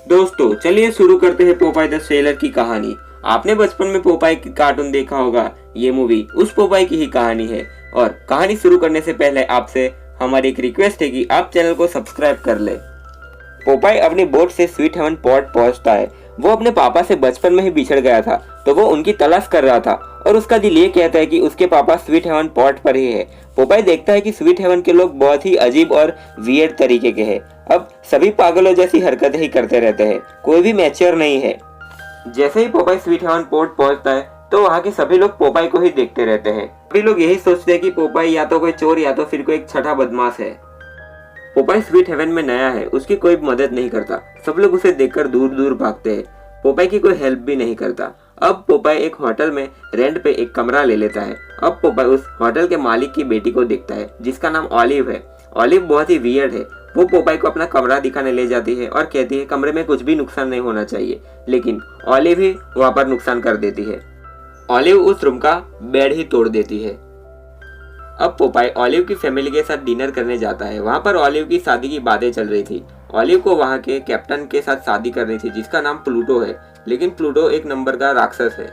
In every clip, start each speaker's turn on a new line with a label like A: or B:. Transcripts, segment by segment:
A: दोस्तों चलिए शुरू करते हैं पोपाई द सेलर की कहानी। आपने बचपन में पोपाई की कार्टून देखा होगा। ये मूवी उस पोपाई की ही कहानी है। और कहानी शुरू करने से पहले आपसे हमारी एक रिक्वेस्ट है कि आप चैनल को सब्सक्राइब कर ले। पोपाई अपनी बोट से स्वीट हेवन पॉट पहुंचता है। वो अपने पापा से बचपन में ही बिछड़ गया था, तो वो उनकी तलाश कर रहा था और उसका दिल ये कहता है कि उसके पापा स्वीट हेवन पॉट पर ही है। पोपाई देखता है कि स्वीट हेवन के लोग बहुत ही अजीब और वियर्ड तरीके के हैं। अब सभी पागलों जैसी हरकतें ही करते रहते हैं, कोई भी मैच्योर नहीं है। जैसे ही पोपाई स्वीट हेवन पॉट पहुंचता है तो वहाँ के सभी लोग पोपाई को ही देखते रहते हैं। सभी लोग यही सोचते हैं कि पोपाई या तो कोई चोर या तो फिर कोई एक छठा बदमाश है। पोपाई स्वीट हेवन में नया है, उसकी कोई मदद नहीं करता। सब लोग उसे देखकर दूर दूर भागते हैं। पोपाई की कोई हेल्प भी नहीं करता। अब पोपाई एक होटल में रेंट पे एक कमरा ले लेता है। अब पोपाई उस होटल के मालिक की बेटी को देखता है जिसका नाम ऑलिव है। ऑलिव बहुत ही वियर्ड है। वो पोपाई को अपना कमरा दिखाने ले जाती है और कहती है कमरे में कुछ भी नुकसान नहीं होना चाहिए, लेकिन ऑलिव ही वहाँ पर नुकसान कर देती है। ऑलिव उस रूम का बेड ही तोड़ देती है। अब पोपाई ऑलिव की फैमिली के साथ डिनर करने जाता है। वहाँ पर ऑलिव की शादी की बातें चल रही थी। ऑलिव को वहाँ के कैप्टन के साथ शादी करनी थी जिसका नाम प्लूटो है, लेकिन प्लूटो एक नंबर का राक्षस है।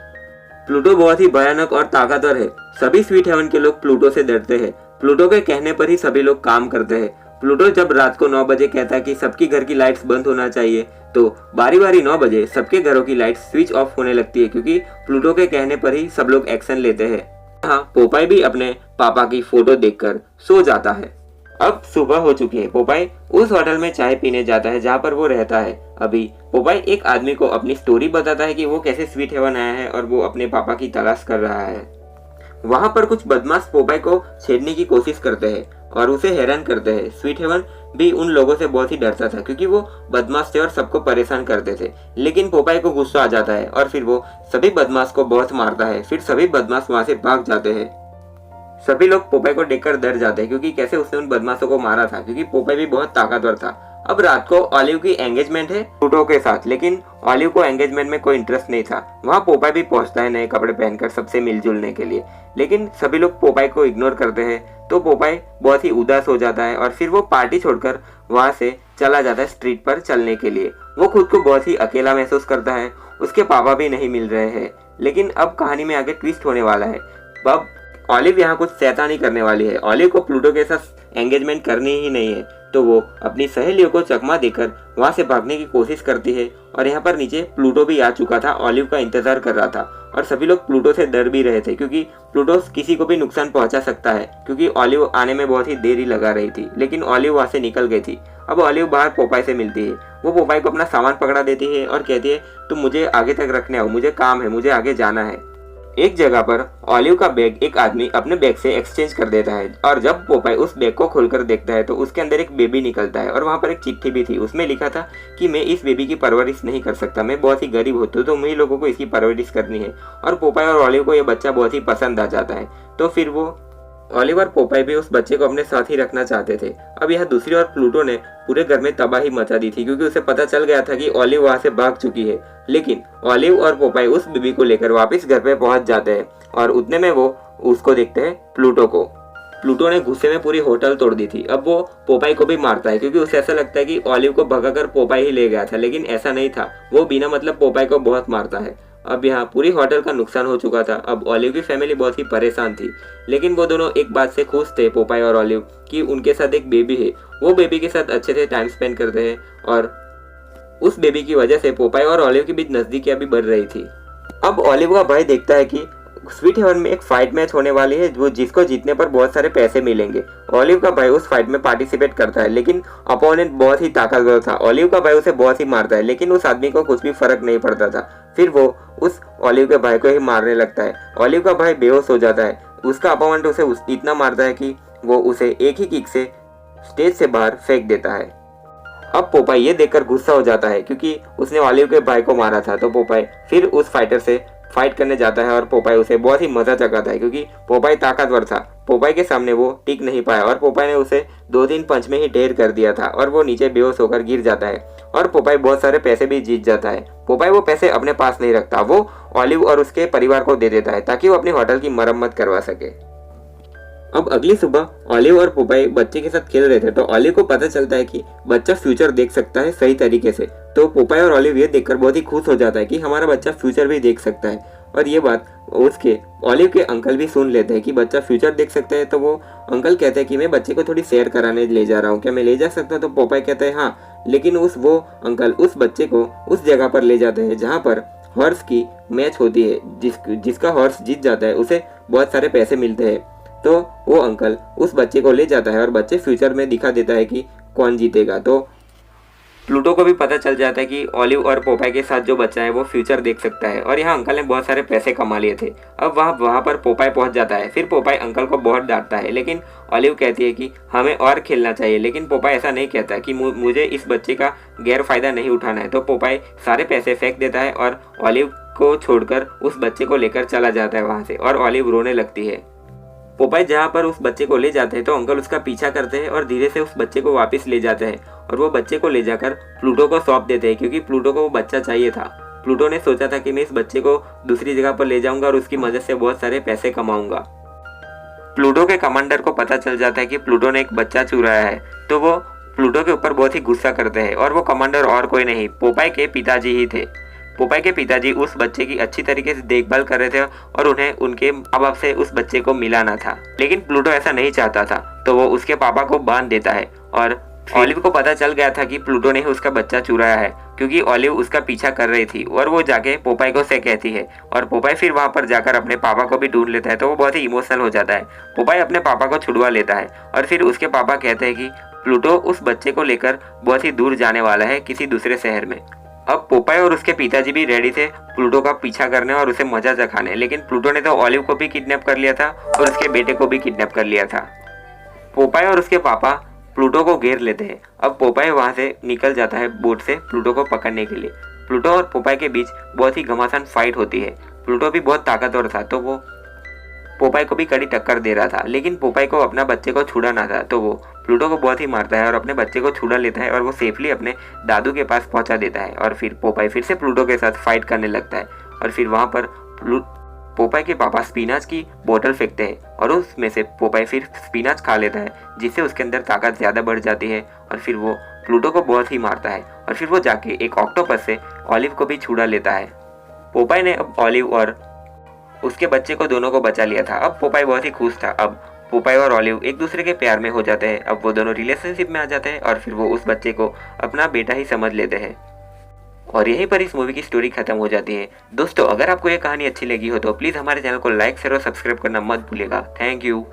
A: प्लूटो बहुत ही भयानक और ताकतवर है। सभी स्वीट हेवन के लोग प्लूटो से डरते हैं। प्लूटो के कहने पर ही सभी लोग काम करते हैं। प्लूटो जब रात को 9 बजे कहता है कि सबकी घर की लाइट्स बंद होना चाहिए, तो बारी बारी 9 बजे सबके घरों की लाइट्स स्विच ऑफ होने लगती है, क्योंकि प्लूटो के कहने पर ही सब लोग एक्शन लेते हैं। हाँ, पोपाई भी अपने पापा की फोटो देखकर सो जाता है। अब सुबह हो चुकी है। पोपाई उस होटल में चाय पीने जाता है जहाँ पर वो रहता है। अभी पोपाई एक आदमी को अपनी स्टोरी बताता है कि वो कैसे स्वीट हेवन आया है और वो अपने पापा की तलाश कर रहा है। वहाँ पर कुछ बदमाश पोपाई को छेड़ने की कोशिश करते हैं और उसे हैरान करते हैं। स्वीट हेवन भी उन लोगों से बहुत ही डरता था, क्योंकि वो बदमाश थे और सबको परेशान करते थे। लेकिन पोपाई को गुस्सा आ जाता है और फिर वो सभी बदमाश को बहुत मारता है। फिर सभी बदमाश वहाँ से भाग जाते हैं। सभी लोग पोपाई को देखकर डर जाते हैं, क्योंकि कैसे उसने उन बदमाशों को मारा था, क्योंकि पोपाई भी बहुत ताकतवर था। अब रात को ऑलिव की एंगेजमेंट है प्लूटो के साथ, लेकिन ऑलिव को एंगेजमेंट में कोई इंटरेस्ट नहीं था। वहाँ पोपाई भी पहुंचता है नए कपड़े पहनकर सबसे मिलजुलने के लिए, लेकिन सभी लोग पोपाई को इग्नोर करते हैं। तो पोपाई बहुत ही उदास हो जाता है और फिर वो पार्टी छोड़कर वहाँ से चला जाता है स्ट्रीट पर चलने के लिए। वो खुद को बहुत ही अकेला महसूस करता है। उसके पापा भी नहीं मिल रहे हैं। लेकिन अब कहानी में आगे ट्विस्ट होने वाला है। अब ऑलिव यहाँ कुछ शैतानी करने वाली है। ऑलिव को प्लूटो के साथ एंगेजमेंट करनी ही नहीं है, तो वो अपनी सहेलियों को चकमा देकर वहाँ से भागने की कोशिश करती है। और यहाँ पर नीचे प्लूटो भी आ चुका था, ऑलिव का इंतजार कर रहा था। और सभी लोग प्लूटो से डर भी रहे थे, क्योंकि प्लूटो किसी को भी नुकसान पहुंचा सकता है, क्योंकि ऑलिव आने में बहुत ही देरी लगा रही थी। लेकिन ऑलिव वहाँ से निकल गई थी। अब ऑलिव बाहर पोपाई से मिलती है। वो पोपाई को अपना सामान पकड़ा देती है और कहती है तुम मुझे आगे तक रखने आओ, मुझे काम है, मुझे आगे जाना है। एक जगह पर ऑलिव का बैग एक आदमी अपने बैग से एक्सचेंज कर देता है, और जब पोपाई उस बैग को खोलकर देखता है तो उसके अंदर एक बेबी निकलता है। और वहाँ पर एक चिट्ठी भी थी। उसमें लिखा था कि मैं इस बेबी की परवरिश नहीं कर सकता, मैं बहुत ही गरीब होता हूँ, तो मुझे लोगों को इसकी परवरिश करनी है। और पोपाई और ऑलिव को यह बच्चा बहुत ही पसंद आ जाता है, तो फिर वो ऑलिव और पोपाई भी उस बच्चे को अपने साथ ही रखना चाहते थे। अब यह दूसरी ओर प्लूटो ने पूरे घर में तबाही मचा दी थी, क्योंकि उसे पता चल गया था कि ऑलिव वहां से भाग चुकी है। लेकिन ऑलिव और पोपाई उस बेबी को लेकर वापस घर पे पहुंच जाते हैं, और उतने में वो उसको देखते हैं प्लूटो को। प्लूटो ने गुस्से में पूरी होटल तोड़ दी थी। अब वो पोपाई को भी मारता है, क्योंकि उसे ऐसा लगता है कि ऑलिव को भगाकर पोपाई ही ले गया था, लेकिन ऐसा नहीं था। वो बिना मतलब पोपाई को बहुत मारता है। अब यहाँ पूरी होटल का नुकसान हो चुका था। अब ऑलिव की फैमिली बहुत ही परेशान थी, लेकिन वो दोनों एक बात से खुश थे, पोपाई और ऑलिव, कि उनके साथ एक बेबी है। वो बेबी के साथ अच्छे से टाइम स्पेंड करते हैं, और उस बेबी की वजह से पोपाई और ऑलिव के बीच नजदीकियां भी बढ़ रही थी। अब ऑलिव का भाई देखता है कि स्वीट हेवन में एक फाइट मैच होने वाली है, वो जिसको जीतने पर बहुत सारे पैसे मिलेंगे। ऑलिव का भाई उस फाइट में पार्टिसिपेट करता है, लेकिन अपोनेंट बहुत ही ताकतवर था। ऑलिव का भाई उसे बहुत ही मारता है, लेकिन उस आदमी को कुछ भी फर्क नहीं पड़ता था। फिर वो उस ऑलिव के भाई को ही मारने लगता है। ऑलिव का भाई बेहोश हो जाता है। उसका अपोनेंट उसे इतना मारता है कि वो उसे एक ही किक से स्टेज से बाहर फेंक देता है। अब पोपाई ये देखकर गुस्सा हो जाता है, क्योंकि उसने ऑलिव के भाई को मारा था। तो पोपाई फिर उस फाइटर से फाइट करने जाता है, और पोपाई उसे बहुत ही मजा चखाता है, क्योंकि पोपाई ताकतवर था। पोपाई के सामने वो टिक नहीं पाया, और पोपाई ने उसे 2-3 पंच में ही ढेर कर दिया था, और वो नीचे बेहोश होकर गिर जाता है। और पोपाई बहुत सारे पैसे भी जीत जाता है। पोपाई वो पैसे अपने पास नहीं रखता, वो ऑलिव और उसके परिवार को दे देता है, ताकि वो अपने होटल की मरम्मत करवा सके। अब अगली सुबह ऑलिव और पोपाई बच्चे के साथ खेल रहे थे, तो ऑलिव को पता चलता है कि बच्चा फ्यूचर देख सकता है सही तरीके से। तो पोपाई और ऑलिव ये देखकर बहुत ही खुश हो जाता है कि हमारा बच्चा फ्यूचर भी देख सकता है। और ये बात उसके ऑलिव के अंकल भी सुन लेते हैं कि बच्चा फ्यूचर देख सकता है। तो वो अंकल कहते हैं कि मैं बच्चे को थोड़ी सैर कराने ले जा रहा हूँ, क्या मैं ले जा सकता हूँ? तो पोपाई कहता है हाँ, लेकिन वो अंकल उस बच्चे को उस जगह पर ले जाते हैं जहाँ पर हॉर्स की मैच होती है। जिसका हॉर्स जीत जाता है उसे बहुत सारे पैसे मिलते हैं। तो वो अंकल उस बच्चे को ले जाता है और बच्चे फ्यूचर में दिखा देता है कि कौन जीतेगा। तो प्लूटो को भी पता चल जाता है कि ऑलिव और पोपाई के साथ जो बच्चा है वो फ्यूचर देख सकता है, और यहाँ अंकल ने बहुत सारे पैसे कमा लिए थे। अब वहाँ पर पोपाई पहुँच जाता है। फिर पोपाई अंकल को बहुत डांटता है, लेकिन ऑलिव कहती है कि हमें और खेलना चाहिए। लेकिन पोपाई ऐसा नहीं कहता कि मुझे इस बच्चे का गैर फायदा नहीं उठाना है। तो पोपाई सारे पैसे फेंक देता है और ऑलिव को छोड़कर उस बच्चे को लेकर चला जाता है वहाँ से, और ऑलिव रोने लगती है। पोपाई जहाँ पर उस बच्चे को ले जाते हैं तो अंकल उसका पीछा करते हैं और धीरे से उस बच्चे को वापस ले जाते हैं, और वो बच्चे को ले जाकर प्लूटो को सौंप देते हैं, क्योंकि प्लूटो को वो बच्चा चाहिए था। प्लूटो ने सोचा था कि मैं इस बच्चे को दूसरी जगह पर ले जाऊंगा और उसकी मदद से बहुत सारे पैसे कमाऊंगा। प्लूटो के कमांडर को पता चल जाता है कि प्लूटो ने एक बच्चा चुराया है, तो वो प्लूटो के ऊपर बहुत ही गुस्सा करते हैं, और वो कमांडर और कोई नहीं, पोपाई के पिताजी ही थे। पोपाई के पिताजी उस बच्चे की अच्छी तरीके से देखभाल कर रहे थे और उन्हें उनके माँ बाप से उस बच्चे को मिलाना था। लेकिन प्लूटो ऐसा नहीं चाहता था, तो वो उसके पापा को बांध देता है। और ऑलिव को पता चल गया था कि प्लूटो ने ही उसका बच्चा चुराया है, क्योंकि ऑलिव उसका पीछा कर रही थी, और वो जाके पोपाई को से कहती है। और पोपाई फिर वहाँ पर जाकर अपने पापा को भी ढूंढ लेता है, तो वो बहुत ही इमोशनल हो जाता है। पोपाई अपने पापा को छुड़वा लेता है, और फिर उसके पापा कहते हैं कि प्लूटो उस बच्चे को लेकर बहुत ही दूर जाने वाला है, किसी दूसरे शहर में। अब पोपाई और उसके पिताजी भी रेडी थे प्लूटो का पीछा करने और उसे मजा चखाने, लेकिन प्लूटो ने तो ऑलिव को भी किडनैप कर लिया था और उसके बेटे को भी किडनैप कर लिया था। पोपाई और उसके पापा प्लूटो को घेर लेते हैं। अब पोपाई वहां से निकल जाता है बोट से प्लूटो को पकड़ने के लिए। प्लूटो और पोपाई के बीच बहुत ही घमासान फाइट होती है। प्लूटो भी बहुत ताकतवर था, तो वो पोपाई को भी कड़ी टक्कर दे रहा था, लेकिन पोपाई को अपना बच्चे को छुड़ाना था, तो वो प्लूटो को बहुत ही मारता है और अपने बच्चे को छुड़ा लेता है, और वो सेफली अपने दादू के पास पहुंचा देता है। और फिर पोपाई फिर से प्लूटो के साथ फाइट करने लगता है, और फिर वहां पर पोपाई के पापा स्पिनाच की बोतल फेंकते हैं, और उसमें से पोपाई फिर स्पिनाच खा लेता है, जिससे उसके अंदर ताकत ज़्यादा बढ़ जाती है, और फिर वो प्लूटो को बहुत ही मारता है। और फिर वो जाके एक ऑक्टोपस से ऑलिव को भी छुड़ा लेता है। पोपाई ने अब ऑलिव और उसके बच्चे को दोनों को बचा लिया था। अब पोपाई बहुत ही खुश था। अब पोपाई और ऑलिव एक दूसरे के प्यार में हो जाते हैं। अब वो दोनों रिलेशनशिप में आ जाते हैं, और फिर वो उस बच्चे को अपना बेटा ही समझ लेते हैं। और यहीं पर इस मूवी की स्टोरी खत्म हो जाती है। दोस्तों, अगर आपको ये कहानी अच्छी लगी हो तो प्लीज़ हमारे चैनल को लाइक शेयर और सब्सक्राइब करना मत भूलिएगा। Thank you.